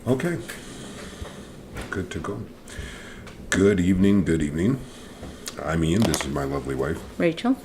Okay, good to go. Good evening, good evening. I'm Ian. This is my lovely wife. Rachel?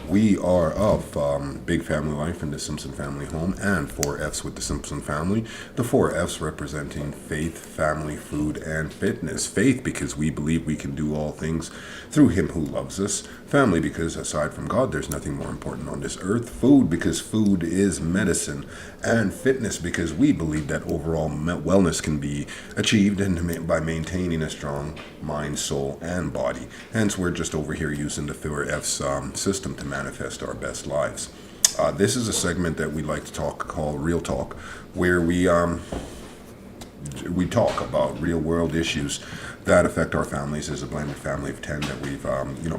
We are of Big Family Life in the Simpson Family Home and 4Fs with the Simpson Family. The 4Fs representing faith, family, food, and fitness. Faith because we believe we can do all things through Him who loves us. Family because aside from God, there's nothing more important on this earth. Food because food is medicine. And fitness because we believe that overall wellness can be achieved by maintaining a strong mind, soul, and body. Hence, we're just over here using the 4F's system to manifest our best lives. This is a segment that we like to call Real Talk, where we talk about real world issues that affect our families as a blended family of 10 that we've,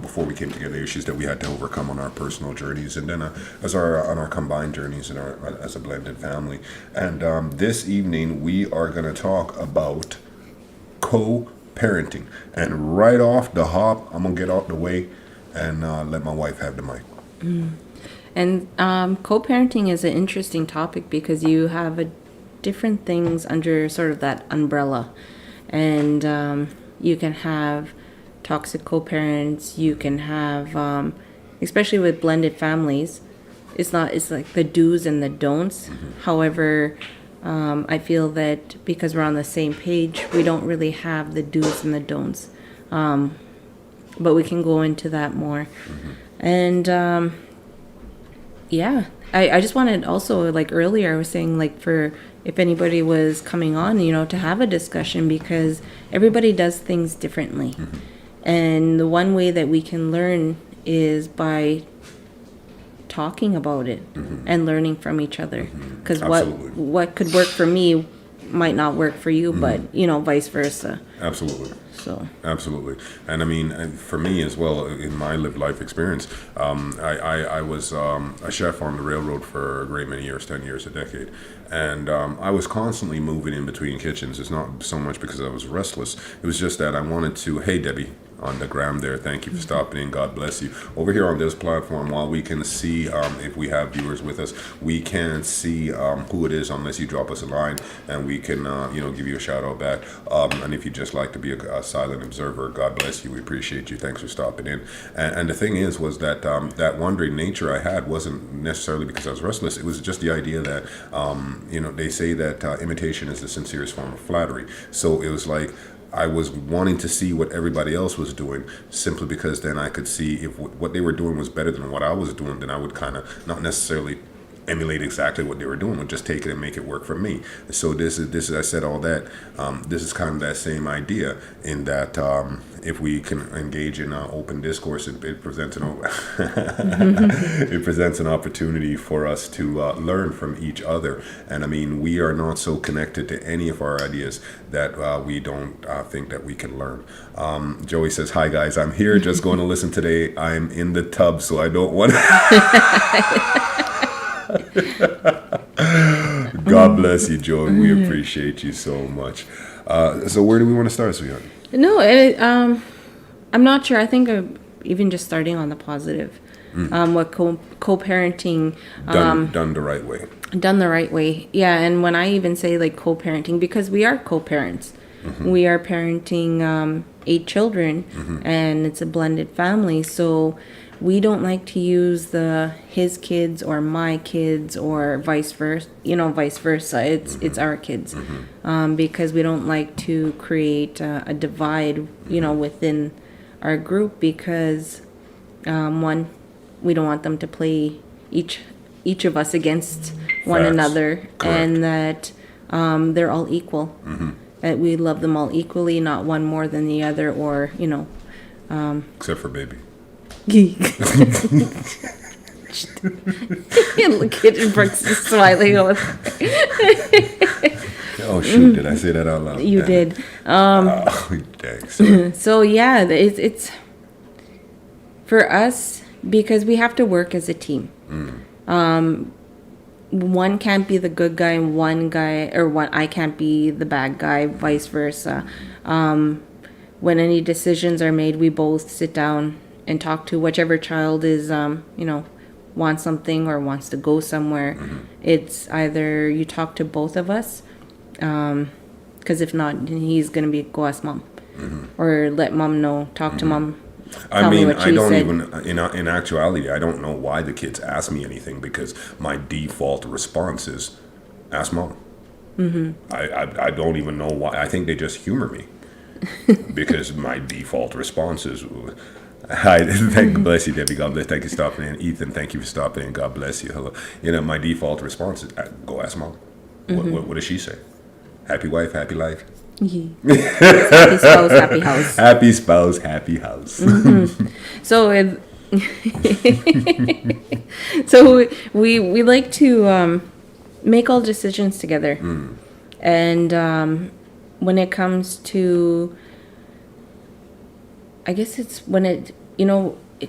before we came together, issues that we had to overcome on our personal journeys and then on our combined journeys and as a blended family. And this evening, we are going to talk about co-parenting. And right off the hop, I'm going to get out the way and let my wife have the mic. And co-parenting is an interesting topic because you have different things under sort of that umbrella. And you can have toxic co-parents. You can have, especially with blended families, it's like the do's and the don'ts. However, I feel that because we're on the same page, we don't really have the do's and the don'ts. But we can go into that more. And yeah, I just wanted also, like earlier, I was saying, like, for if anybody was coming on, to have a discussion because everybody does things differently. And the one way that we can learn is by talking about it and learning from each other. Because what could work for me might not work for you, but, vice versa. Absolutely. So. Absolutely. And I mean, for me as well, in my lived life experience, I was a chef on the railroad for a great many years, 10 years, a decade. And I was constantly moving in between kitchens. It's not so much because I was restless. It was just that I wanted to, hey, Debbie, on the gram there. Thank you for stopping in. God bless you. Over here on this platform, while we can see, if we have viewers with us, we can't see who it is unless you drop us a line, and we can, give you a shout out back. And if you just like to be a silent observer, God bless you. We appreciate you. Thanks for stopping in. And the thing was that that wandering nature I had wasn't necessarily because I was restless. It was just the idea that, they say that imitation is the sincerest form of flattery. So it was like, I was wanting to see what everybody else was doing simply because then I could see if what they were doing was better than what I was doing, then I would kind of not necessarily emulate exactly what they were doing, would just take it and make it work for me. So this is I said all that. This is kind of that same idea in that if we can engage in open discourse, it presents it presents an opportunity for us to learn from each other. And I mean, we are not so connected to any of our ideas that we don't think that we can learn. Joey says, "Hi guys, I'm here, just going to listen today. I'm in the tub, so I don't want." God bless you, Joey. We appreciate you so much. So where do we want to start, sweetheart? No, I'm not sure. I think even just starting on the positive. What co-parenting Done the right way. Done the right way. Yeah, and when I even say like co-parenting, because we are co-parents. We are parenting 8 children, and it's a blended family. So we don't like to use the his kids or my kids or vice versa. Vice versa. It's our kids, because we don't like to create a divide. Within our group because one, we don't want them to play each of us against one another. Correct. And that they're all equal. That we love them all equally, not one more than the other, or except for baby. Look at Brooks smiling. Oh shoot! Did I say that out loud? You did. Dang. Sorry. So yeah, it's for us because we have to work as a team. One can't be the good guy, and I can't be the bad guy, vice versa. When any decisions are made, we both sit down and talk to whichever child is, wants something or wants to go somewhere. It's either you talk to both of us, Because if not, he's gonna be go ask mom, or let mom know, talk to mom. I Tell me mean, what I she don't said. even, in actuality, I don't know why the kids ask me anything because my default response is, ask mom. I don't even know why. I think they just humor me because my default response is, hi, thank bless you, Debbie. God bless. Thank you for stopping in. Ethan, thank you for stopping in. God bless you. Hello. You know, my default response is, go ask mom. What does she say? Happy wife, happy life. Happy spouse, happy house. Happy spouse, happy house. So so we like to make all decisions together, and when it comes to, I guess it's when it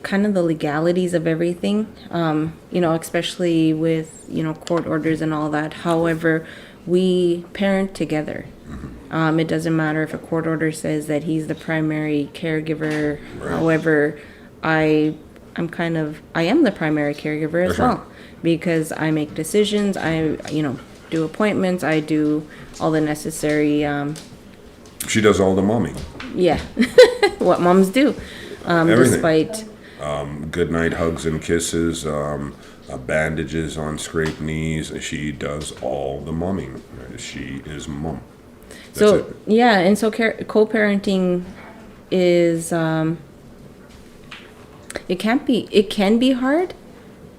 kind of the legalities of everything, especially with court orders and all that. However, we parent together. It doesn't matter if a court order says that he's the primary caregiver. Right. However, I am the primary caregiver as That's right. well, because I make decisions. I do appointments. I do all the necessary. She does all the momming. Yeah, what moms do. Everything. Despite Good night hugs and kisses, bandages on scraped knees. She does all the momming. She is mom. That's so it. yeah, and so co-parenting is it can be hard,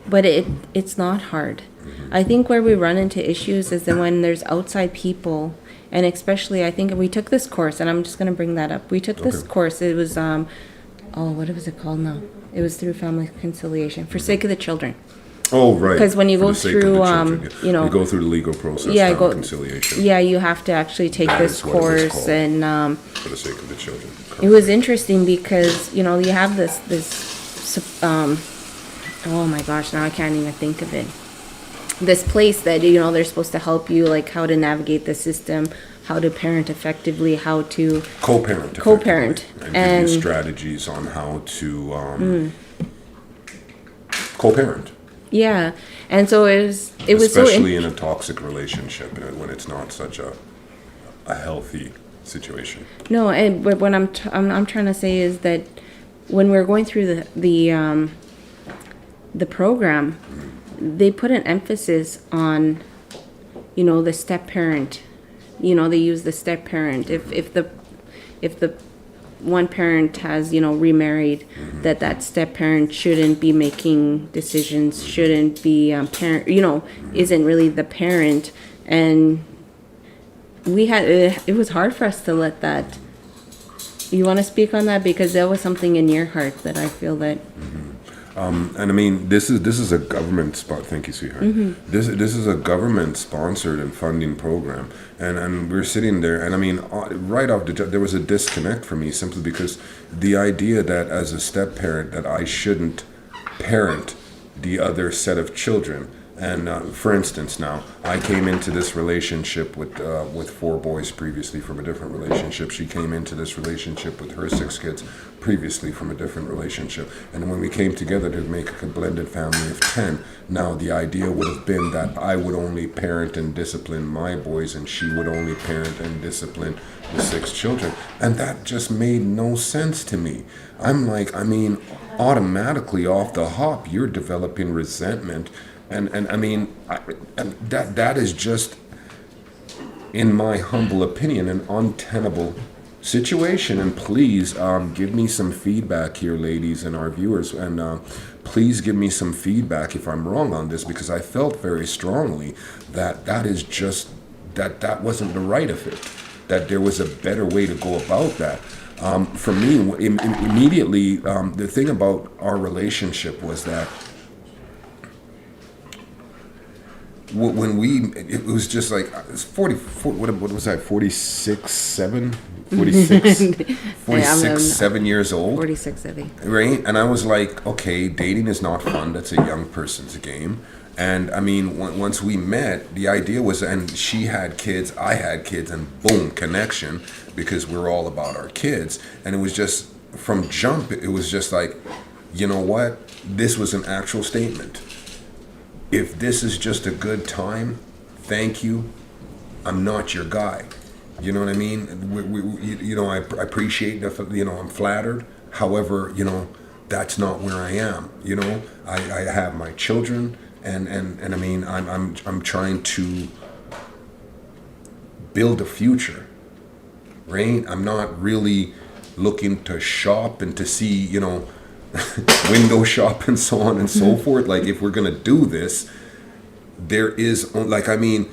but it's not hard. I think where we run into issues is that when there's outside people, and especially I think we took this course, and I'm just going to bring that up. We took this Okay. course. It was what was it called now? It was through Family Conciliation for sake of the children. Oh, right. 'Cause when you For go the sake of the through, children, yeah. you go through the legal process, Yeah, family conciliation, Yeah, you have to actually take That this is what it was course, called. and for the sake of the children. it was interesting because you have oh my gosh, now I can't even think of it. This place that they're supposed to help you, like how to navigate the system, how to parent effectively, how to Co-parent. Co-parent. effectively, and And- give you strategies on how to co-parent. yeah. And so it was so Especially in a toxic relationship when it's not such a healthy situation. No, and but what I'm trying to say is that when we're going through the program, they put an emphasis on, the step parent. They use the step parent. If the one parent has remarried, that step parent shouldn't be making decisions, shouldn't be parent, isn't really the parent, and we had it was hard for us to let that. You want to speak on that, because that was something in your heart that I feel that. And I mean, this is a government spot. Thank you, sweetheart. This is a government sponsored and funding program, and we're sitting there, and I mean, right off the there was a disconnect for me simply because the idea that as a step parent that I shouldn't parent the other set of children. And for instance, now I came into this relationship with 4 boys previously from a different relationship. She came into this relationship with her 6 kids previously from a different relationship. And when we came together to make a blended family of 10, now the idea would have been that I would only parent and discipline my boys, and she would only parent and discipline the 6 children. And that just made no sense to me. I'm like, I mean, automatically off the hop, you're developing resentment. And I mean, that is just, in my humble opinion, an untenable situation. And please give me some feedback here, ladies and our viewers. And please give me some feedback if I'm wrong on this, because I felt very strongly that is just, that wasn't the right of it. That there was a better way to go about that. For me, immediately, the thing about our relationship was that when it was just like, it's 44, what was that, 46, 7 years old, 46, I think. right? And I was like, okay, dating is not fun, that's a young person's game. And I mean, once we met, the idea was, and she had kids, I had kids, and boom, connection, because we're all about our kids. And it was just, from jump, it was just like, you know what, this was an actual statement. If this is just a good time, thank you. I'm not your guy. You know what I mean? I appreciate I'm flattered. However, that's not where I am. I have my children, and I mean, I'm trying to build a future, right? I'm not really looking to shop and to see, window shop and so on and so forth. Like, if we're gonna do this, there is like, I mean,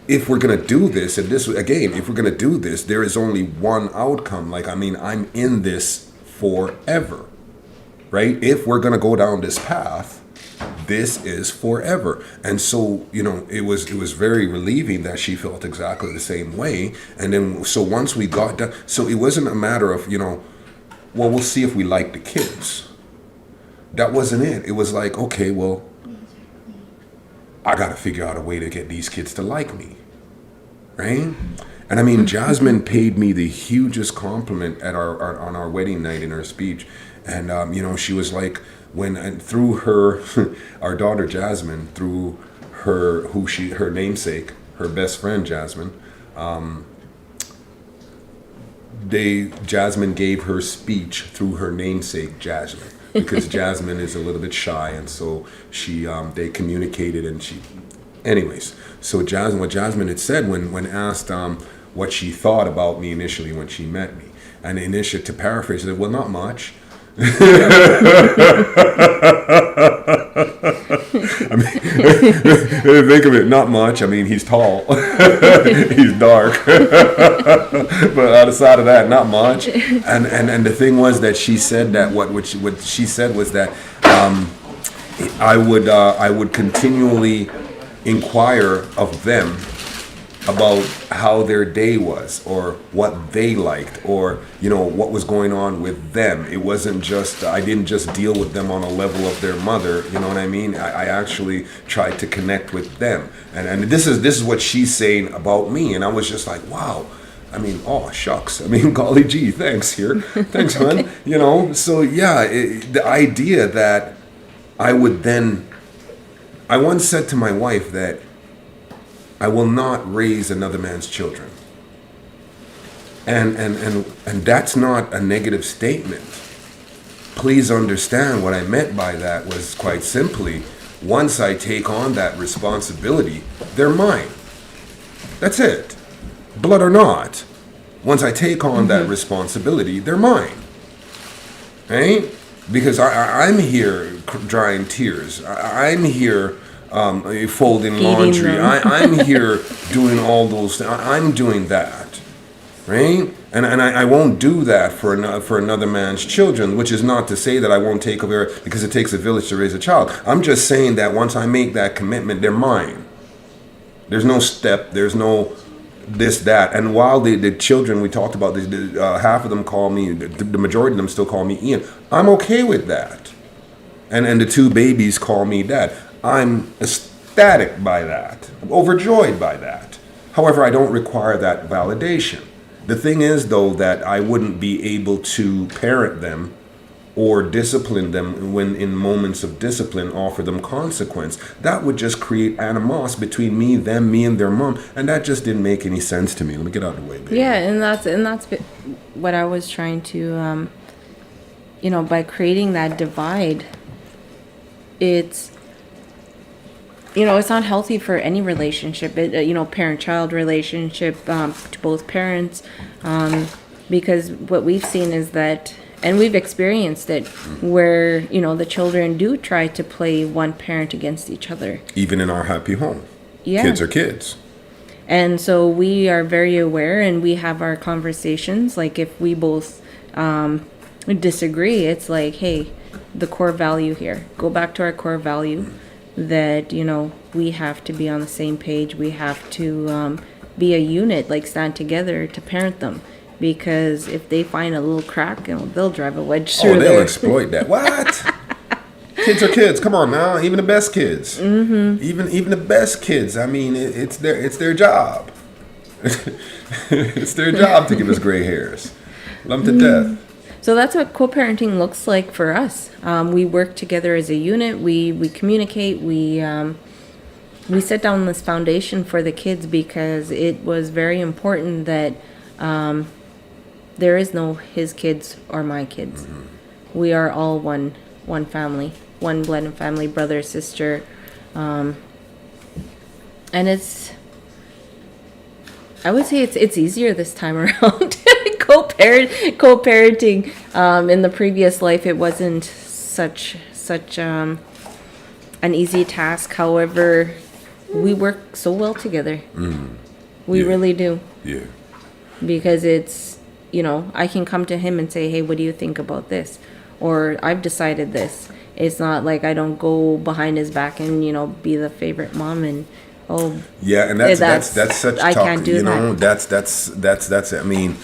if we're gonna do this, and this again, if we're gonna do this, there is only one outcome. Like, I mean, I'm in this forever, right? If we're gonna go down this path, this is forever. And so, it was very relieving that she felt exactly the same way. And then, so once we got done, so it wasn't a matter of, well, we'll see if we like the kids. That wasn't it. It was like, okay, well, I got to figure out a way to get these kids to like me, right? And I mean, Jasmine paid me the hugest compliment at on our wedding night in her speech. And, she was like, and through her, our daughter Jasmine, through her namesake, her best friend Jasmine, Jasmine gave her speech through her namesake Jasmine, because Jasmine is a little bit shy, and so they communicated, and anyways. So what Jasmine had said when asked what she thought about me initially when she met me, and initially, to paraphrase, she said, "Well, not much." I mean, think of it, not much. I mean, he's tall, he's dark, but outside of that, not much. And the thing was that she said that what she said was that I would continually inquire of them about how their day was, or what they liked, or what was going on with them. It wasn't just, I didn't just deal with them on a level of their mother, you know what I mean? I actually tried to connect with them, and this is what she's saying about me. And I was just like, wow. I mean, oh shucks. I mean, golly gee, thanks here, thanks, hon. So yeah, the idea that I once said to my wife that I will not raise another man's children. And that's not a negative statement. Please understand, what I meant by that was quite simply, once I take on that responsibility, they're mine. That's it. Blood or not. Once I take on that responsibility, they're mine. Right? Because I'm here drying tears. I'm here folding laundry. I'm here doing all those things. I'm doing that, right? And I won't do that for another man's children, which is not to say that I won't take over, because it takes a village to raise a child. I'm just saying that once I make that commitment, they're mine. There's no step. There's no this, that. And while the children, we talked about this, half of them call me, the majority of them still call me Ian. I'm okay with that. And the two babies call me Dad. I'm ecstatic by that. I'm overjoyed by that. However, I don't require that validation. The thing is, though, that I wouldn't be able to parent them or discipline them when in moments of discipline, offer them consequence. That would just create animosity between me and their mom. And that just didn't make any sense to me. Let me get out of the way, baby. Yeah, and that's what I was trying to, by creating that divide, it's not healthy for any relationship, parent-child relationship, to both parents, because what we've seen is that, and we've experienced it, where, the children do try to play one parent against each other. Even in our happy home. Yeah. Kids are kids. And so we are very aware, and we have our conversations. Like, if we both disagree, it's like, hey, the core value here. Go back to our core value. That we have to be on the same page. We have to be a unit, like stand together to parent them, because if they find a little crack, they'll drive a wedge through. Oh, they'll exploit that. What? Kids are kids. Come on now. Even the best kids. Mm-hmm. Even the best kids. I mean, it's their job. It's their job to give us gray hairs. Love them to death. So that's what co-parenting looks like for us. We work together as a unit. We communicate. We we set down this foundation for the kids because it was very important that there is no his kids or my kids. We are all one family, one blended family, brother, sister, and I would say it's easier this time around. Co-parenting. In the previous life, it wasn't such an easy task. However, we work so well together. We really do. Yeah. Because it's, I can come to him and say, hey, what do you think about this? Or I've decided this. It's not like I don't go behind his back and, be the favorite mom and, oh. Yeah, and that's such I talk, can't do that. That's I mean,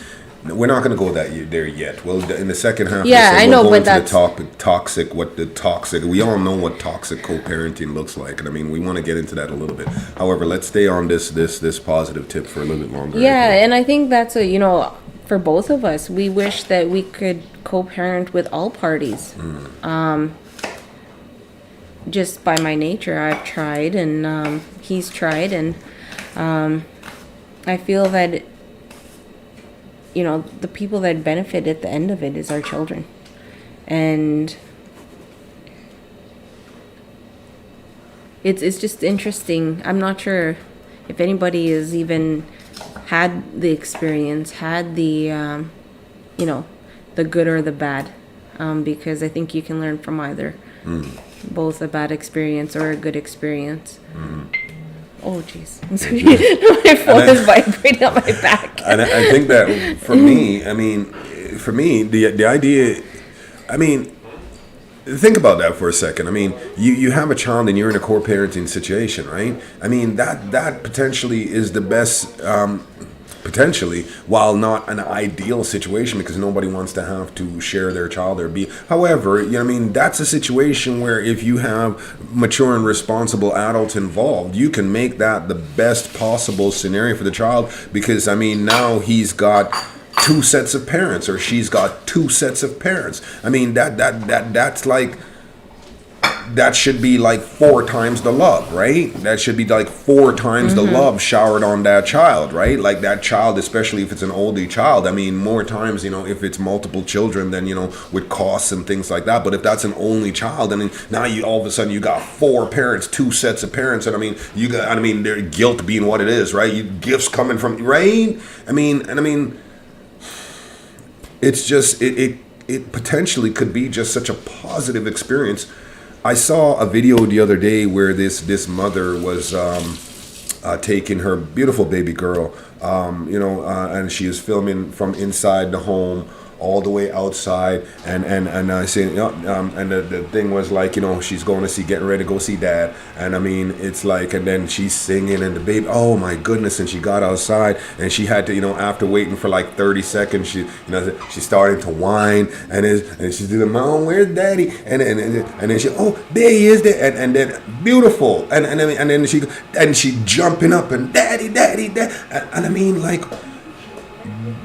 we're not going to go there yet. Well, in the second half, Yeah, I know, we'll but go into that's the toxic. We all know what toxic co-parenting looks like, and I mean, we want to get into that a little bit. However, let's stay on this positive tip for a little bit longer. Yeah, and I think that's for both of us, we wish that we could co-parent with all parties. Just by my nature, I've tried, and he's tried, and I feel that the people that benefit at the end of it is our children. And it's just interesting. I'm not sure if anybody has even had the experience, had the the good or the bad, because I think you can learn from either, both a bad experience or a good experience. Oh, jeez. My phone is vibrating on my back. And I think that for me, the idea, think about that for a second. I mean, you have a child and you're in a co-parenting situation, right? I mean, that potentially is the best, potentially, while not an ideal situation because nobody wants to have to share their child or be. However, that's a situation where if you have mature and responsible adults involved, you can make that the best possible scenario for the child because, now he's got two sets of parents or she's got two sets of parents. That's like, that should be like 4 times the love, right? That should be like 4 times the love showered on that child, right? Like that child, especially if it's an older child. More times, if it's multiple children, then, with costs and things like that. But if that's an only child, now you all of a sudden you got 4 parents, 2 sets of parents, and you got, their guilt being what it is, right? Gifts coming from, right? It's just it potentially could be just such a positive experience. I saw a video the other day where this mother was taking her beautiful baby girl, and she is filming from inside the home all the way outside, and I say, and the thing was like, she's going to getting ready to go see dad, and it's like, and then she's singing, and the baby, oh my goodness, and she got outside, and she had to, after waiting for like 30 seconds, she's starting to whine, and she's doing, Mom, where's daddy, and then she, oh, there he is, there, and then beautiful, and then she jumping up and daddy, and like,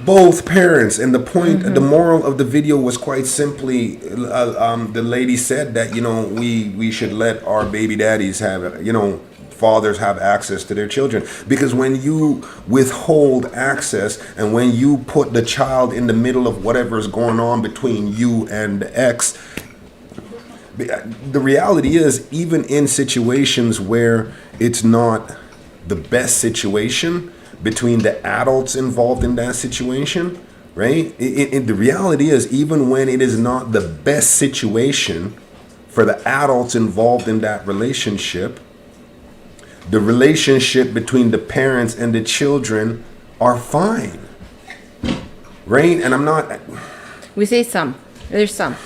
both parents, and the point, the moral of the video was quite simply, the lady said that we should let our baby daddies have, fathers have access to their children, because when you withhold access and when you put the child in the middle of whatever's going on between you and the ex, the reality is, even in situations where it's not the best situation between the adults involved in that situation, right? The reality is, even when it is not the best situation for the adults involved in that relationship, the relationship between the parents and the children are fine, right? And I'm not... We say some. There's some.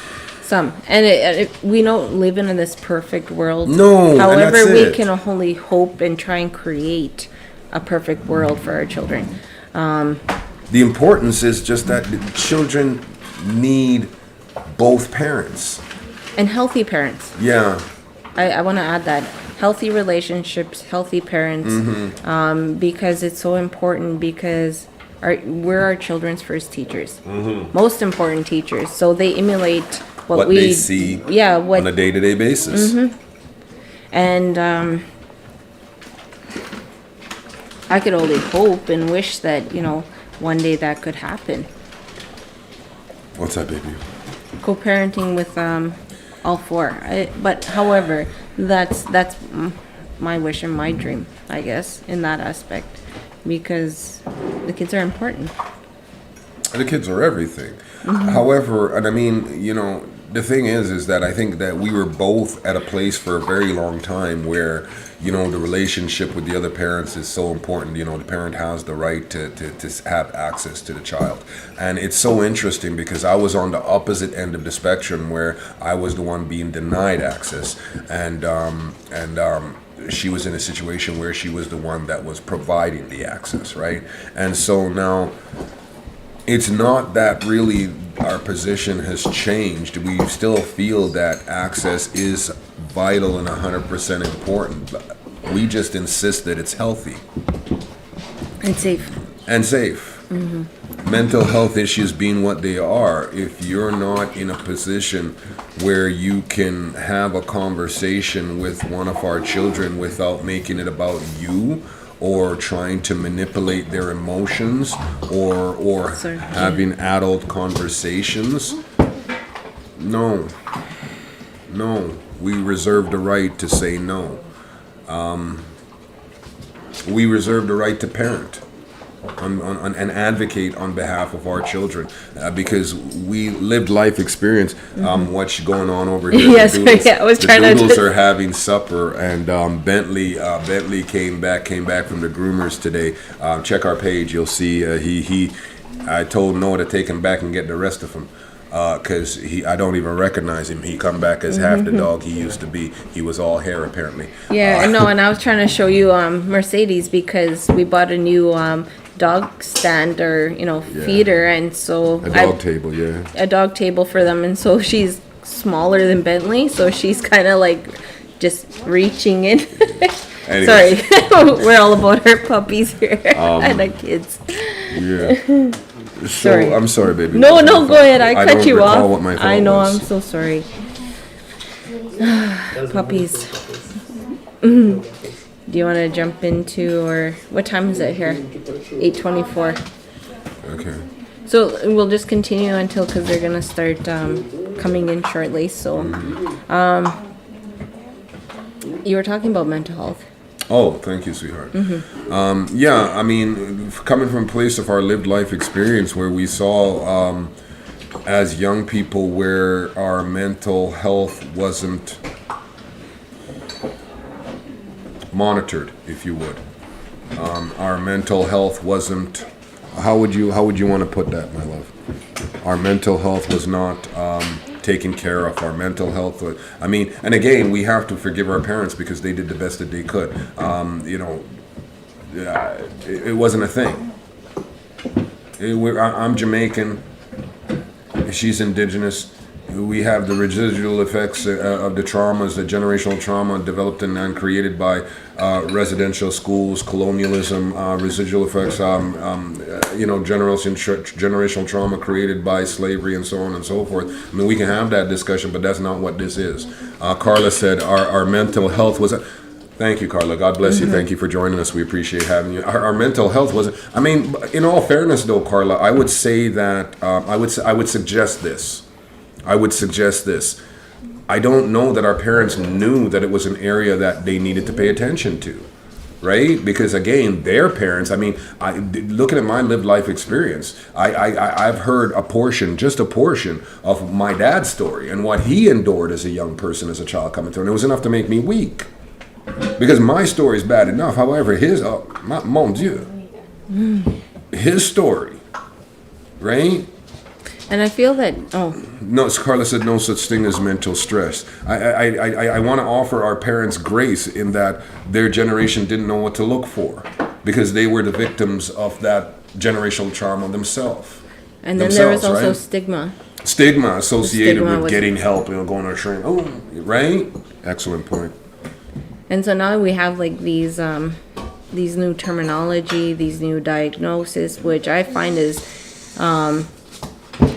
And we don't live in this perfect world. No, however, we can only hope and try and create a perfect world for our children. The importance is just that the children need both parents. And healthy parents. Yeah. I want to add that. Healthy relationships, healthy parents, because it's so important, because we're our children's first teachers. Most important teachers. So they emulate what they see on a day-to-day basis. And I could only hope and wish that, one day that could happen. What's that, baby? Co-parenting with all four. But however, that's my wish and my dream, I guess, in that aspect, because the kids are important. The kids are everything. However, and I mean, the thing is that I think that we were both at a place for a very long time where, the relationship with the other parents is so important. The parent has the right to have access to the child. And it's so interesting because I was on the opposite end of the spectrum where I was the one being denied access. And she was in a situation where she was the one that was providing the access, right? And so now, it's not that really our position has changed. We still feel that access is vital and 100% important. But we just insist that it's healthy. And safe. And safe. Mental health issues being what they are, if you're not in a position where you can have a conversation with one of our children without making it about you, or trying to manipulate their emotions, or having adult conversations. No, we reserve the right to say no. We reserve the right to parent and advocate on behalf of our children, because we lived life experience. What's going on over here? Yes, I was the trying to. Doodles are having supper, and Bentley came back from the groomers today. Check our page, you'll see. I told Noah to take him back and get the rest of them, because I don't even recognize him. He come back as half the dog he used to be. He was all hair apparently. Yeah, no, and I was trying to show you Mercedes, because we bought a new dog stand or feeder, and so A dog table, yeah. a dog table for them, and so she's smaller than Bentley, so she's kind of like just reaching in. Anyways. Sorry, we're all about our puppies here and our kids. Yeah. So, Sorry. I'm sorry, baby. No, go ahead. I cut don't you recall off. what my thought I know. was. I'm so sorry. Puppies. Do you want to jump into, or what time is it here? 8:24. Okay. So we'll just continue until, because they're gonna start coming in shortly. So, you were talking about mental health. Oh, thank you, sweetheart. Yeah, I mean, coming from a place of our lived life experience where we saw, as young people, where our mental health wasn't monitored, if you would. Our mental health wasn't. How would you want to put that, my love? Our mental health was not taken care of. Our mental health was, and again, we have to forgive our parents because they did the best that they could. It wasn't a thing. I'm Jamaican. She's indigenous. We have the residual effects of the traumas, the generational trauma developed and created by residential schools, colonialism, residual effects, generational trauma created by slavery, and so on and so forth. I mean, we can have that discussion, but that's not what this is. Carla said our mental health was. Thank you, Carla. God bless you. Thank you for joining us. We appreciate having you. Our mental health was. In all fairness, though, Carla, I would say that I would suggest this. I don't know that our parents knew that it was an area that they needed to pay attention to, right? Because again, their parents, looking at my lived life experience, I've heard just a portion of my dad's story and what he endured as a young person, as a child coming through. And it was enough to make me weak. Because my story is bad enough. However, mon Dieu, his story, right? And I feel that, No, Carla said no such thing as mental stress. I want to offer our parents grace in that their generation didn't know what to look for because they were the victims of that generational trauma themselves. and then there was also right? Stigma associated Stigma with with- getting help, going to a shrink. Oh, right? Excellent point. And so now we have like these new terminology, these new diagnoses, which I find is,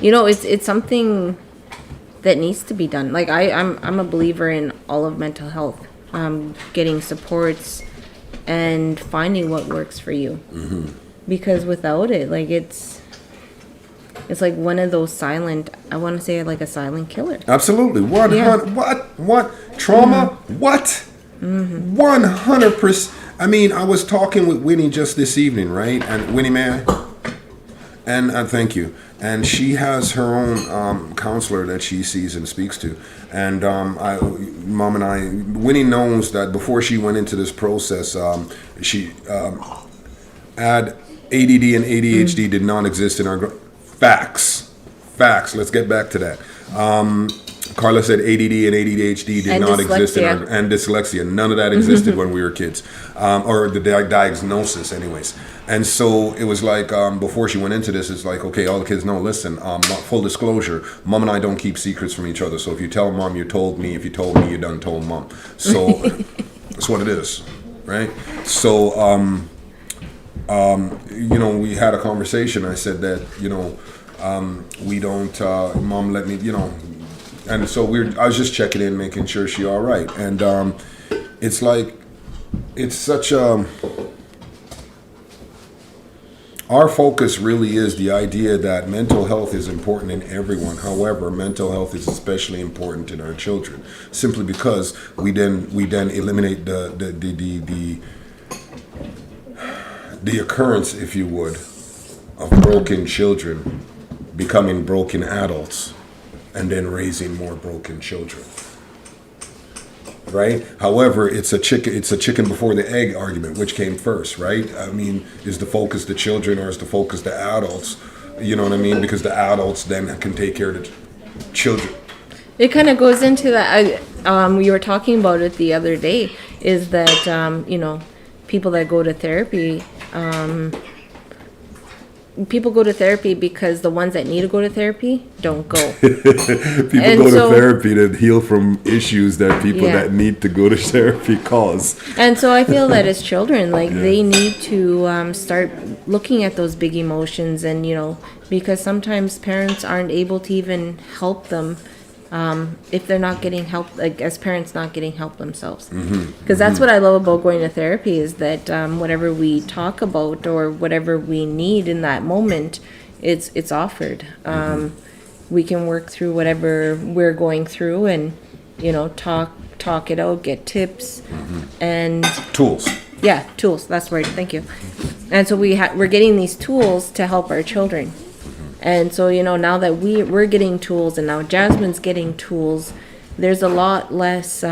it's something that needs to be done. Like I'm a believer in all of mental health, getting supports, and finding what works for you. Because without it, like it's like one of those silent, I want to say like a silent killer. Absolutely. Yeah. What? Trauma? What? 100%. I mean, I was talking with Winnie just this evening, right? And Winnie, may I? And thank you. And she has her own counselor that she sees and speaks to. And Mom and I, Winnie knows that before she went into this process, she ADD and ADHD did not exist in our facts. Let's get back to that. Carla said ADD and ADHD did not exist and dyslexia. None of that existed when we were kids, or the diagnosis, anyways. And so it was like before she went into this, it's like, okay, all the kids know. Listen, full disclosure, Mom and I don't keep secrets from each other. So if you tell Mom, you told me. If you told me, you done told Mom. So that's what it is, right? So we had a conversation. I said that we don't. Mom let me, and so I was just checking in, making sure she all right. And it's like, it's such a. Our focus really is the idea that mental health is important in everyone. However, mental health is especially important in our children, simply because we then eliminate the occurrence, if you would, of broken children becoming broken adults and then raising more broken children. Right? However, it's a chicken before the egg argument. Which came first, right? I mean, is the focus the children or is the focus the adults? You know what I mean? Because the adults then can take care of the children. It kind of goes into that. We were talking about it the other day. Is that people that go to therapy. People go to therapy because the ones that need to go to therapy don't go. People go to therapy to heal from issues that people that need to go to therapy cause. And so I feel that as children, they need to start looking at those big emotions, and because sometimes parents aren't able to even help them if they're not getting help, like as parents not getting help themselves. Because that's what I love about going to therapy, is that whatever we talk about or whatever we need in that moment, it's offered. We can work through whatever we're going through and talk it out, get tips and tools. Yeah, tools, that's the word. Thank you. And so we're getting these tools to help our children. And so, now that we're getting tools, and now Jasmine's getting tools, there's a lot less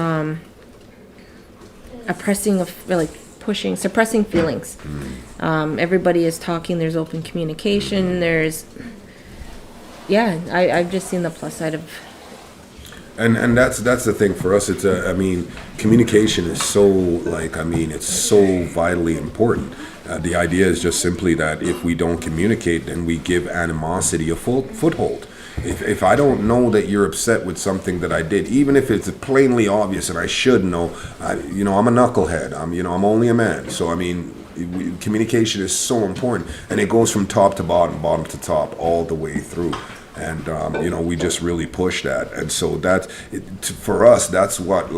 suppressing feelings. Everybody is talking. There's open communication. I've just seen the plus side of. And that's the thing for us. It's communication is so it's so vitally important. The idea is just simply that if we don't communicate, then we give animosity a foothold. If I don't know that you're upset with something that I did, even if it's plainly obvious and I should know, I'm a knucklehead. I'm only a man. So communication is so important, and it goes from top to bottom, bottom to top, all the way through. And we just really push that. And so for us, that's what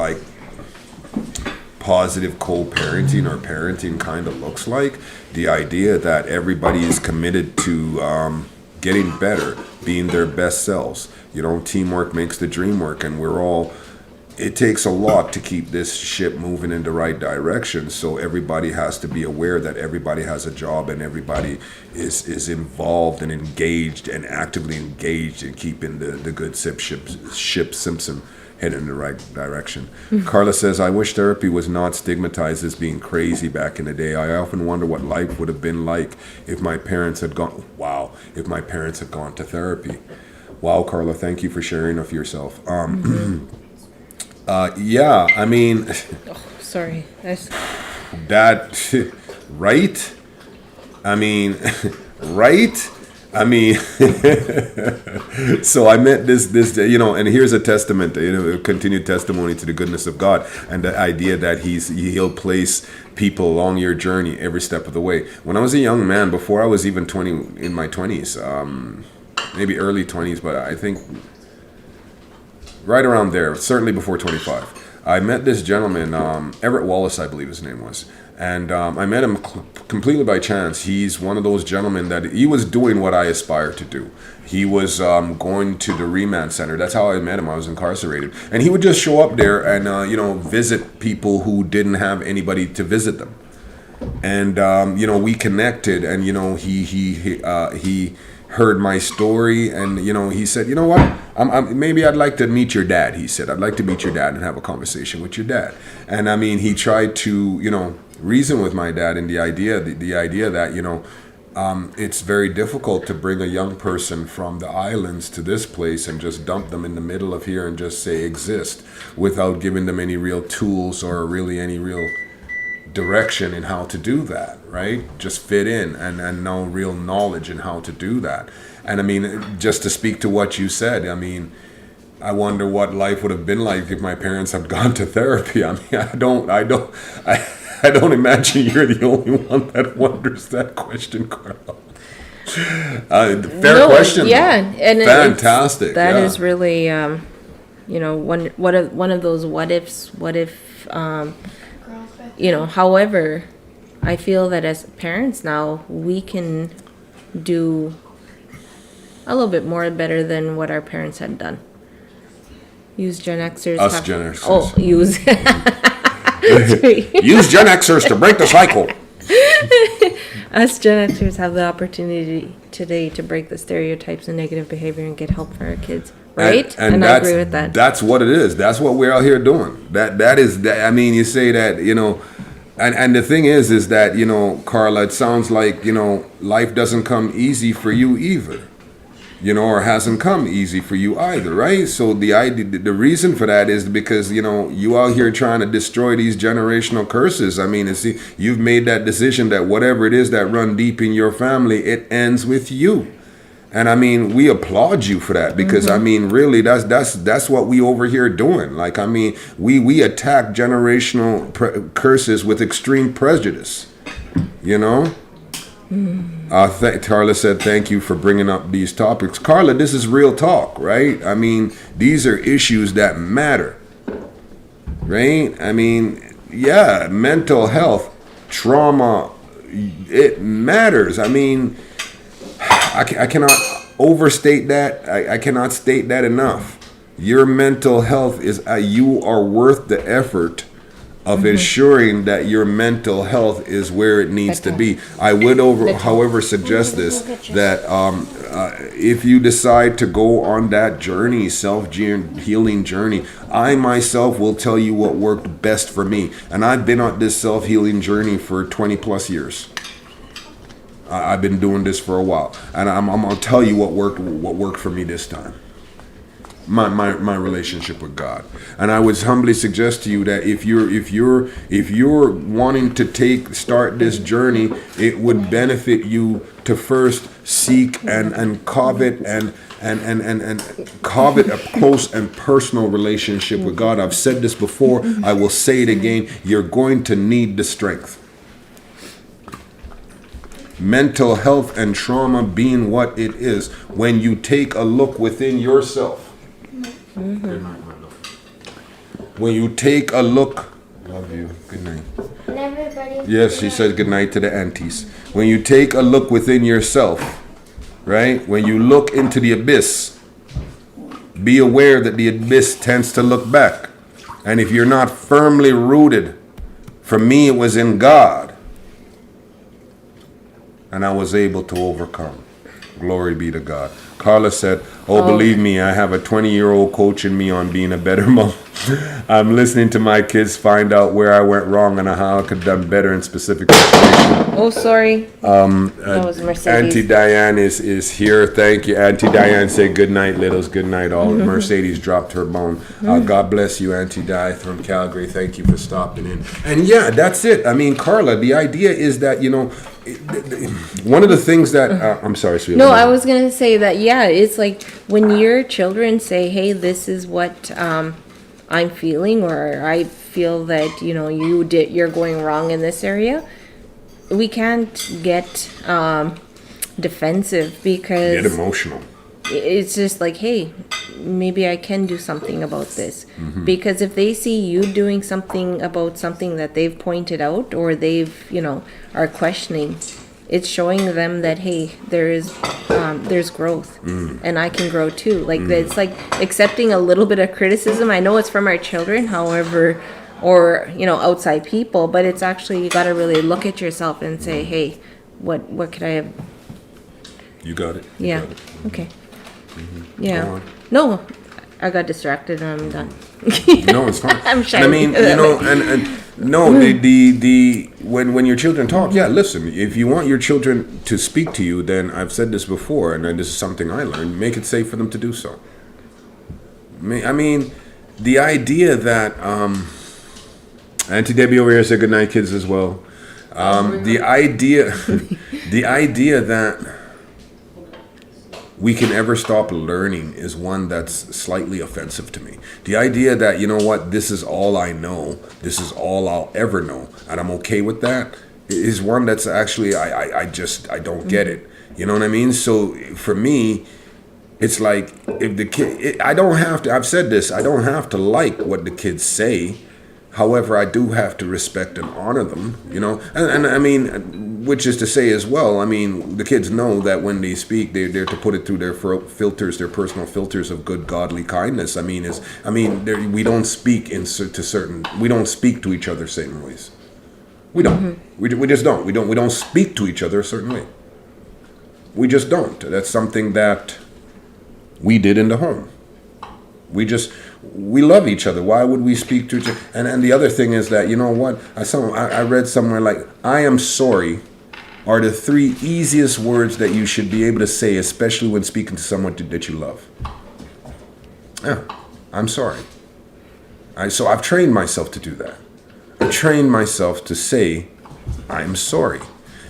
positive co-parenting or parenting kind of looks like. The idea that everybody is committed to getting better, being their best selves. Teamwork makes the dream work, and it takes a lot to keep this ship moving in the right direction. So everybody has to be aware that everybody has a job, and everybody is involved and engaged and actively engaged in keeping the good ship Simpson headed in the right direction. Carla says, I wish therapy was not stigmatized as being crazy back in the day. I often wonder what life would have been like if my parents had gone to therapy. Wow, Carla, thank you for sharing of yourself. Sorry. That, right? Right? So I met this, and here's a testament, a continued testimony to the goodness of God and the idea that He'll place people along your journey every step of the way. When I was a young man, before I was even 20, in my 20s, maybe early 20s, but I think right around there, certainly before 25. I met this gentleman, Everett Wallace, I believe his name was. And I met him completely by chance. He's one of those gentlemen that he was doing what I aspire to do. He was going to the remand center. That's how I met him. I was incarcerated. And he would just show up there and, visit people who didn't have anybody to visit them. And, we connected and, he heard my story and, he said, you know what, maybe I'd like to meet your dad. He said, I'd like to meet your dad and have a conversation with your dad. And I mean, he tried to, reason with my dad and the idea that, it's very difficult to bring a young person from the islands to this place and just dump them in the middle of here and just say exist without giving them any real tools or really any real direction in how to do that, right? Just fit in and no real knowledge in how to do that. And I mean, just to speak to what you said, I mean, I wonder what life would have been like if my parents had gone to therapy. I mean, I don't imagine you're the only one that wonders that question, Carla. Fair question. Yeah, and fantastic. That is really, one of those what ifs. What if, However, I feel that as parents now we can do a little bit more better than what our parents had done. Use Gen Xers. Gen Xers. Oh, use. Use Gen Xers to break the cycle. Us Gen Xers have the opportunity today to break the stereotypes and negative behavior and get help for our kids, right? And I agree with that. That's what it is. That's what we're out here doing. That is. I mean, you say that, and the thing is that, Carla, it sounds like, life doesn't come easy for you either. Or hasn't come easy for you either, right? So the reason for that is because, you out here trying to destroy these generational curses. I mean, you've made that decision that whatever it is that run deep in your family, it ends with you. And I mean, we applaud you for that because I mean, really, that's what we over here doing. Like, I mean, we attack generational curses with extreme prejudice, Carla said, thank you for bringing up these topics. Carla, this is real talk, right? I mean, these are issues that matter, right? I mean, yeah, mental health, trauma, it matters. I mean, I cannot overstate that. I cannot state that enough. Your mental health is, you are worth the effort of ensuring that your mental health is where it needs to be. I would, however, suggest this, that if you decide to go on that journey, self-healing journey, I myself will tell you what worked best for me. And I've been on this self-healing journey for 20 plus years. I've been doing this for a while. And I'm going to tell you what worked for me this time. My relationship with God. And I would humbly suggest to you that if you're wanting to start this journey, it would benefit you to first seek and covet and covet a close and personal relationship with God. I've said this before, I will say it again, you're going to need the strength. Mental health and trauma being what it is, when you take a look within yourself. When you take a look, love you, good night. Yes, she said good night to the aunties. When you take a look within yourself, right? When you look into the abyss, be aware that the abyss tends to look back. And if you're not firmly rooted, for me it was in God, and I was able to overcome. Glory be to God. Carla said, believe me, I have a 20-year-old coaching me on being a better mom. I'm listening to my kids find out where I went wrong and how I could have done better in specific situations. Oh, sorry. That was Mercedes. Auntie Diane is here. Thank you. Auntie Diane said good night, littles. Good night, all. Mercedes dropped her bone. God bless you, Auntie Di from Calgary. Thank you for stopping in. And yeah, that's it. I mean, Carla, the idea is that, one of the things that I'm sorry, sweetie. No, I was gonna say that. Yeah, it's like when your children say, "Hey, this is what I'm feeling," or "I feel that you're going wrong in this area." We can't get defensive because get emotional. It's just like, hey, maybe I can do something about this. Because if they see you doing something about something that they've pointed out, or they've, are questioning, it's showing them that, hey, there's growth, and I can grow too. Like, it's like accepting a little bit of criticism. I know it's from our children, however, or, outside people, but it's actually, you got to really look at yourself and say, hey, what could I have? You got it. You Yeah. got it. Okay. Go Yeah. on. No, I got distracted and I'm done. No, it's fine. I'm And I mean, and no, the when your children talk, yeah, listen, if you want your children to speak to you, then I've said this before, and then this is something I learned, make it safe for them to do so. I mean, the idea that, Auntie Debbie over here said good night, kids, as well. The idea, the idea that we can ever stop learning is one that's slightly offensive to me. The idea that, you know what, this is all I know, this is all I'll ever know, and I'm okay with that, is one that's actually, I don't get it. You know what I mean? So for me, it's like, if the kid, I don't have to, I've said this, I don't have to like what the kids say. However, I do have to respect and honor them, and I mean, which is to say as well, I mean, the kids know that when they speak, they're to put it through their filters, their personal filters of good, godly kindness. We don't speak we don't speak to each other certain ways. We don't. We just don't. We don't speak to each other a certain way. We just don't. That's something that we did in the home. We love each other. Why would we speak to each other? And the other thing is that, you know what? I read somewhere like, I am sorry are the 3 easiest words that you should be able to say, especially when speaking to someone that you love. Yeah, I'm sorry. So I've trained myself to do that. I trained myself to say, I'm sorry.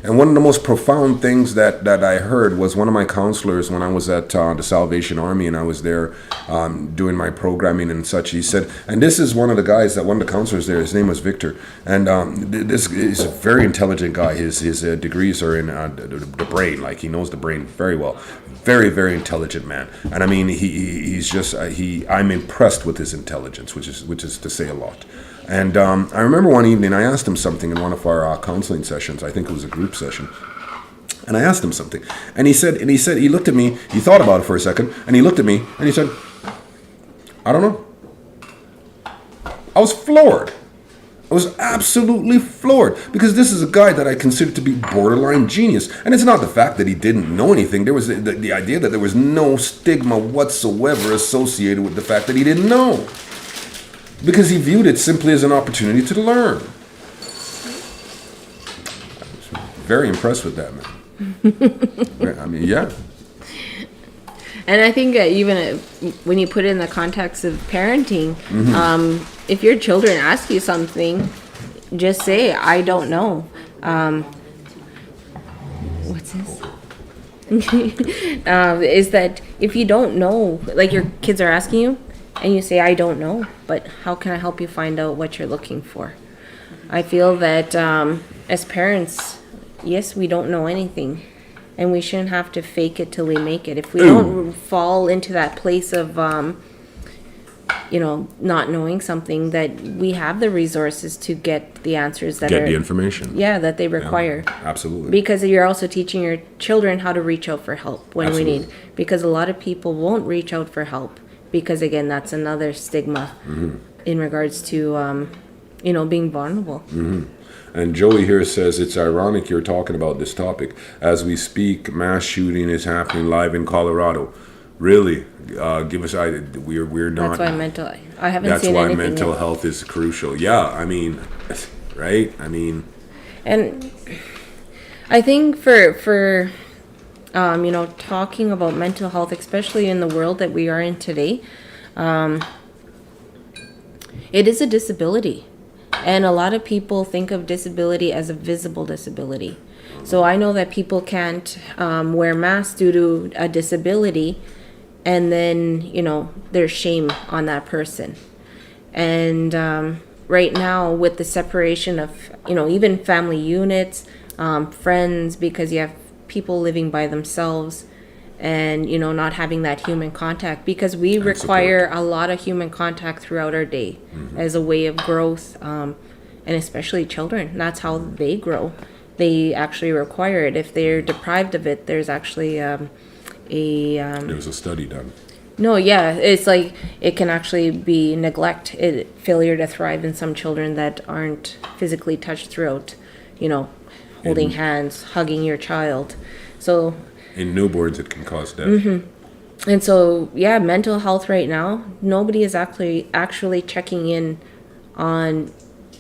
And one of the most profound things that I heard was one of my counselors when I was at the Salvation Army, and I was there doing my programming and such. He said, and this is one of the counselors there, his name was Victor. And this is a very intelligent guy. His degrees are in the brain, like he knows the brain very well. Very, very intelligent man. And I mean, I'm impressed with his intelligence, which is to say a lot. And I remember one evening I asked him something in one of our counseling sessions. I think it was a group session. And I asked him something. And he looked at me, he thought about it for a second, and he looked at me and he said, I don't know. I was floored. I was absolutely floored, because this is a guy that I consider to be borderline genius. And it's not the fact that he didn't know anything. There was the idea that there was no stigma whatsoever associated with the fact that he didn't know. Because he viewed it simply as an opportunity to learn. I was very impressed with that, man. I mean, yeah. And I think even when you put it in the context of parenting, if your children ask you something, just say, I don't know. What's this? Is that if you don't know, like your kids are asking you, and you say, I don't know, but how can I help you find out what you're looking for? I feel that as parents, yes, we don't know anything, and we shouldn't have to fake it till we make it. If we don't fall into that place of, not knowing something, that we have the resources to get the answers that Get the information. Yeah, that they require. Yeah, absolutely. Because you're also teaching your children how to reach out for help when we need. Because a lot of people won't reach out for help. Because again, that's another stigma in regards to, being vulnerable. And Joey here says, it's ironic you're talking about this topic. As we speak, mass shooting is happening live in Colorado. Really? Give us, we're not. That's why I haven't seen anything. That's why mental health is crucial. Yeah, I mean, right? I mean. And I think for talking about mental health, especially in the world that we are in today, it is a disability. And a lot of people think of disability as a visible disability. So I know that people can't wear masks due to a disability, and then, there's shame on that person. And right now, with the separation of, even family units, friends, because you have people living by themselves, and not having that human contact, because we And require a lot of human contact throughout our day as a way of growth, and especially children. That's how they grow. They actually require it. If they're deprived of it, there's actually There was a study done. no, yeah, it's like it can actually be failure to thrive in some children that aren't physically touched throughout, holding hands, hugging your child. So, In newborns, it can cause death. and so, yeah, mental health right now, nobody is actually checking in on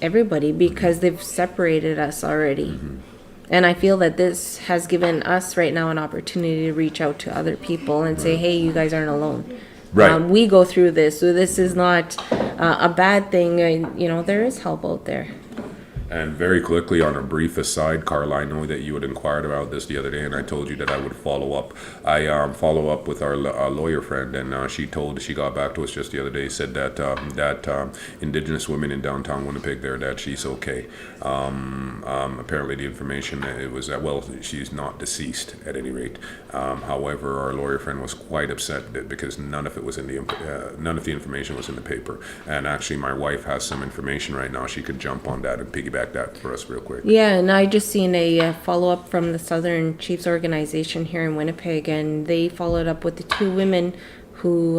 everybody because they've separated us already. And I feel that this has given us right now an opportunity to reach out to other people and say, hey, you guys aren't alone. Right. We go through this, so this is not a bad thing. There is help out there. And very quickly, on a brief aside, Carla, I know that you had inquired about this the other day, and I told you that I would follow up. I follow up with our lawyer friend, and she got back to us just the other day, said that Indigenous women in downtown Winnipeg there, that she's okay. Apparently, the information it was that, well, she's not deceased at any rate. However, our lawyer friend was quite upset because none of it was in none of the information was in the paper. And actually, my wife has some information right now. She could jump on that and piggyback that for us real quick. Yeah, and I just seen a follow-up from the Southern Chiefs organization here in Winnipeg, and they followed up with the two women who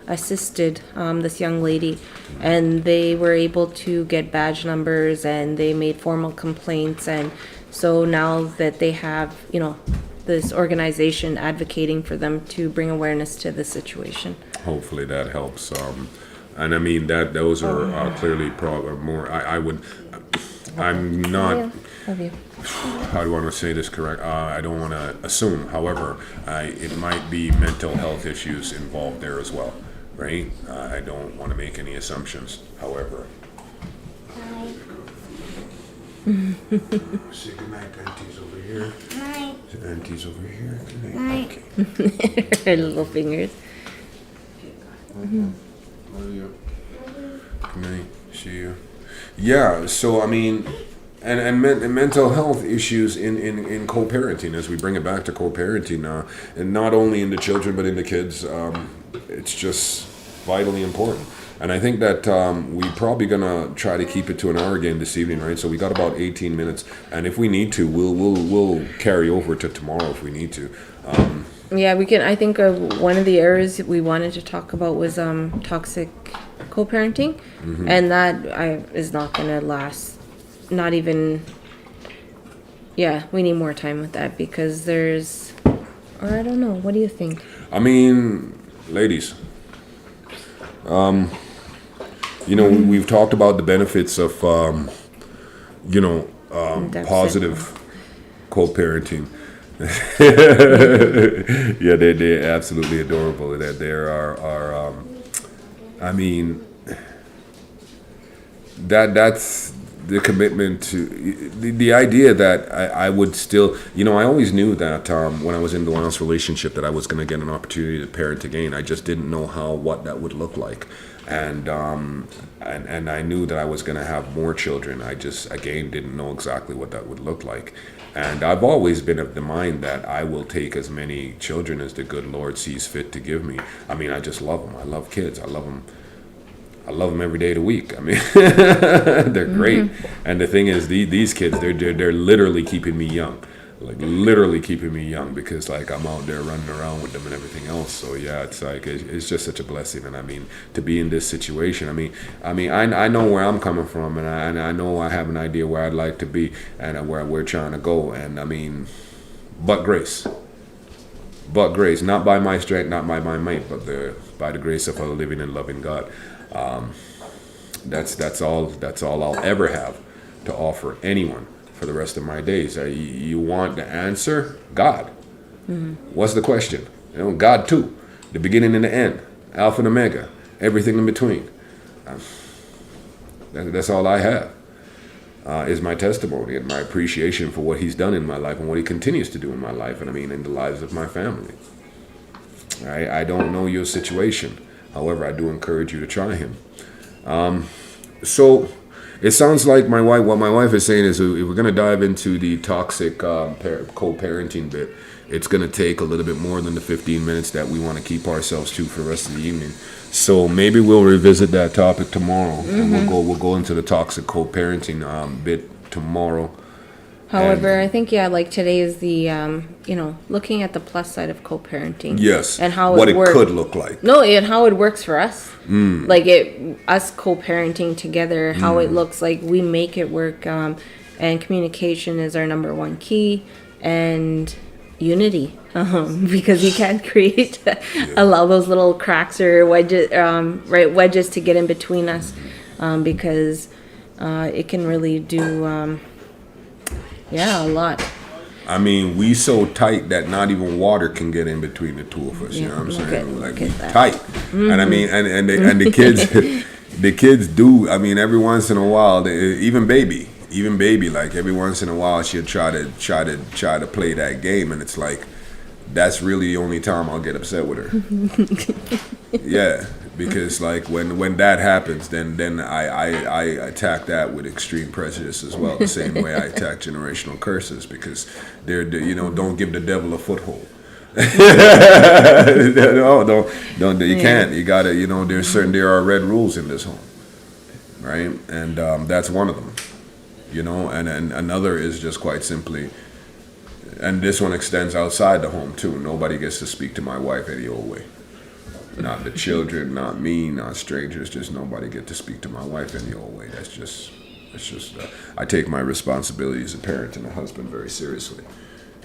assisted this young lady, and they were able to get badge numbers, and they made formal complaints, and so now that they have, this organization advocating for them to bring awareness to the situation. Hopefully that helps. And I mean that those are clearly more. I'm not. Love you. How do I want to say this correct? I don't want to assume. However, it might be mental health issues involved there as well, right? I don't want to make any assumptions. However. Say goodnight, Auntie's over here. Night. Auntie's over here. Good Night. Okay. Her little fingers. Love you. Good night. See you. Yeah. So I mean, and mental health issues in co-parenting, as we bring it back to co-parenting, and not only in the children but in the kids, it's just vitally important. And I think that we're probably gonna try to keep it to an hour again this evening, right? So we got about 18 minutes, and if we need to, we'll carry over to tomorrow if we need to. Yeah, we can. I think one of the areas we wanted to talk about was toxic co-parenting, and that is not going to last. Not even. Yeah, we need more time with that because there's, or I don't know. What do you think? I mean, ladies, we've talked about the benefits of, Deficit. positive co-parenting. Yeah, they're absolutely adorable. That there are I mean, that's the commitment to the idea that I would still, I always knew that when I was in the last relationship that I was going to get an opportunity to parent again. I just didn't know what that would look like. And I knew that I was going to have more children. I just, again, didn't know exactly what that would look like. And I've always been of the mind that I will take as many children as the good Lord sees fit to give me. I mean, I just love them. I love kids. I love them every day of the week. I mean, they're great. And the thing is, these kids, they're literally keeping me young. Like literally keeping me young because like I'm out there running around with them and everything else. So yeah, it's like it's just such a blessing. And I mean, to be in this situation, I know where I'm coming from, and I know I have an idea where I'd like to be and where we're trying to go. And I mean, but grace, not by my strength, not by my might, but by the grace of a living and loving God. That's all I'll ever have to offer anyone for the rest of my days. You want the answer? God. What's the question? God too. The beginning and the end. Alpha and Omega. Everything in between. That's all I have. Is my testimony and my appreciation for what He's done in my life and what He continues to do in my life, and I mean in the lives of my family. I don't know your situation. However, I do encourage you to try Him. So It sounds like what my wife is saying is if we're going to dive into the toxic co-parenting bit, it's going to take a little bit more than the 15 minutes that we want to keep ourselves to for the rest of the evening. So maybe we'll revisit that topic tomorrow, and we'll go into the toxic co-parenting bit tomorrow. However, I think, yeah, like today is the, looking at the plus side of co-parenting. Yes. And how what it it could look like. No, and how it works for us. Like us co-parenting together, how it looks like we make it work. And communication is our number one key, and unity. Because you can't create allow those little cracks or wedges to get in between us, because it can really do a lot. I mean, we so tight that not even water can get in between the two of us. You know what I'm saying? Like we tight, and I mean, and the kids, the kids do. I mean, every once in a while, even baby, like every once in a while, she'll try to play that game, and it's like that's really the only time I'll get upset with her. Yeah, because like when that happens, then I attack that with extreme prejudice as well. The same way I attack generational curses, because they're don't give the devil a foothold. No, don't you can't. You gotta there are red rules in this home, right? And that's one of them. And another is just quite simply, and this one extends outside the home too. Nobody gets to speak to my wife any old way. Not the children, not me, not strangers. Just nobody get to speak to my wife any old way. It's just. I take my responsibility as a parent and a husband very seriously,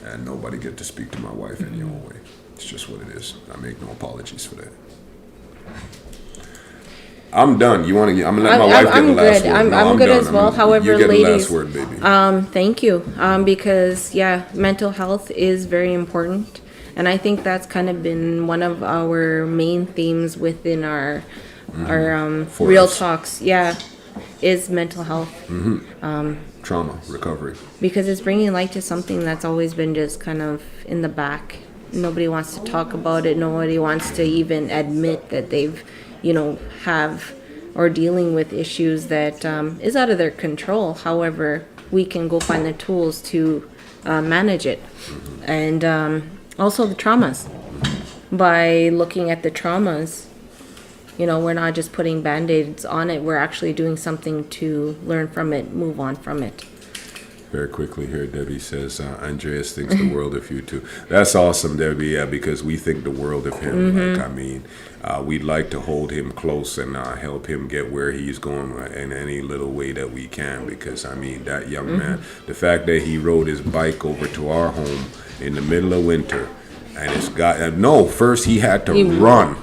and nobody get to speak to my wife any old way. It's just what it is. I make no apologies for that. I'm done. You want to? I'm gonna let my wife get the last word. I'm good as well. However, you get ladies, the last word, baby. Thank you. Because mental health is very important, and I think that's kind of been one of our main themes within our real talks. Yeah, is mental health. Trauma recovery. Because it's bringing light to something that's always been just kind of in the back. Nobody wants to talk about it. Nobody wants to even admit that they've have or dealing with issues that is out of their control. However, we can go find the tools to manage it. And also the traumas. By looking at the traumas, we're not just putting Band-Aids on it. We're actually doing something to learn from it, move on from it. Very quickly here, Debbie says, Andreas thinks the world of you too. That's awesome, Debbie, because we think the world of him. Like, I mean, we'd like to hold him close and help him get where he's going in any little way that we can, because, I mean, that young man, the fact that he rode his bike over to our home in the middle of winter, and it's got, first he had to run.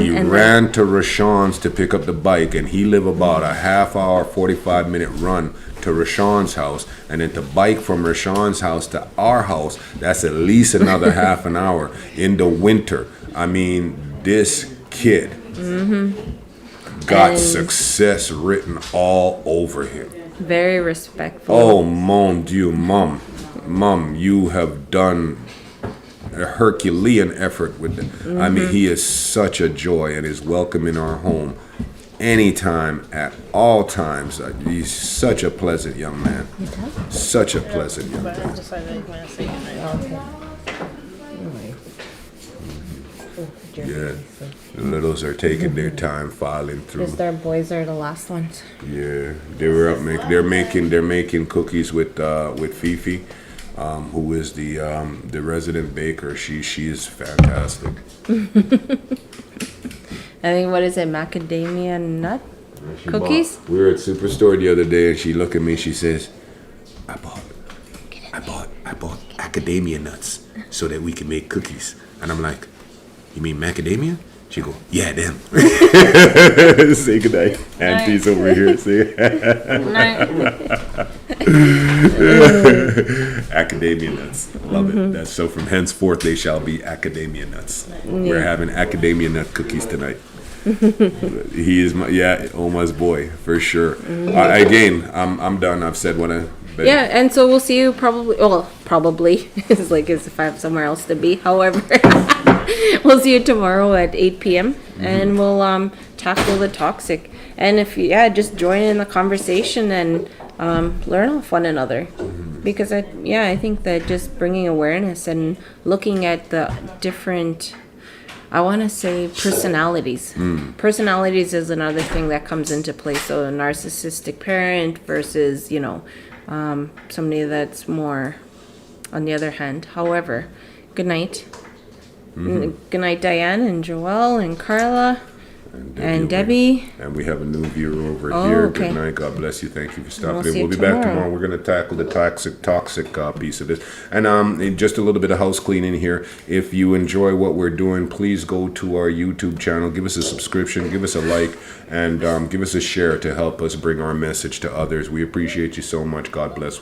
He ran to Rashawn's to pick up the bike, and he lived about a half hour, 45-minute run to Rashawn's house, and then to bike from Rashawn's house to our house, that's at least another half an hour in the winter. I mean, this kid got success written all over him. Very respectful. Oh, mon Dieu, Mom, you have done a Herculean effort with it. I mean, he is such a joy and is welcome in our home anytime, at all times. He's such a pleasant young man. Such a pleasant young man. Yeah, the littles are taking their time filing through. Just our boys are the last ones. Yeah, they were up they're making cookies with Fifi, who is the resident baker. She is fantastic. I think, what is it, macadamia nut cookies? We were at Superstore the other day, and she looked at me. She says, "I bought macadamia nuts so that we can make cookies." And I'm like, "You mean macadamia?" She go, "Yeah, them." Say goodnight. Auntie's over here. Say Academia nuts. Love it. That's so from henceforth they shall be academia nuts. We're having academia nut cookies tonight. He is Oma's boy for sure. Again, I'm done. I've said what I. Yeah, and so we'll see you probably. Well, probably is like as if I have somewhere else to be. However, We'll see you tomorrow at 8 p.m. and we'll tackle the toxic. And if just join in the conversation and learn off one another. Because I think that just bringing awareness and looking at the different, I want to say, personalities. Personalities is another thing that comes into play. So a narcissistic parent versus, somebody that's more on the other hand. However, good night. Good night, Diane and Joelle and Carla and Debbie. And we have a new viewer over Oh, here. okay. Good night. God bless you. Thank you for stopping We'll in. see We'll you be back tomorrow. tomorrow. We're going to tackle the toxic piece of this. And just a little bit of house cleaning here. If you enjoy what we're doing, please go to our YouTube channel. Give us a subscription. Give us a like. And give us a share to help us bring our message to others. We appreciate you so much. God bless.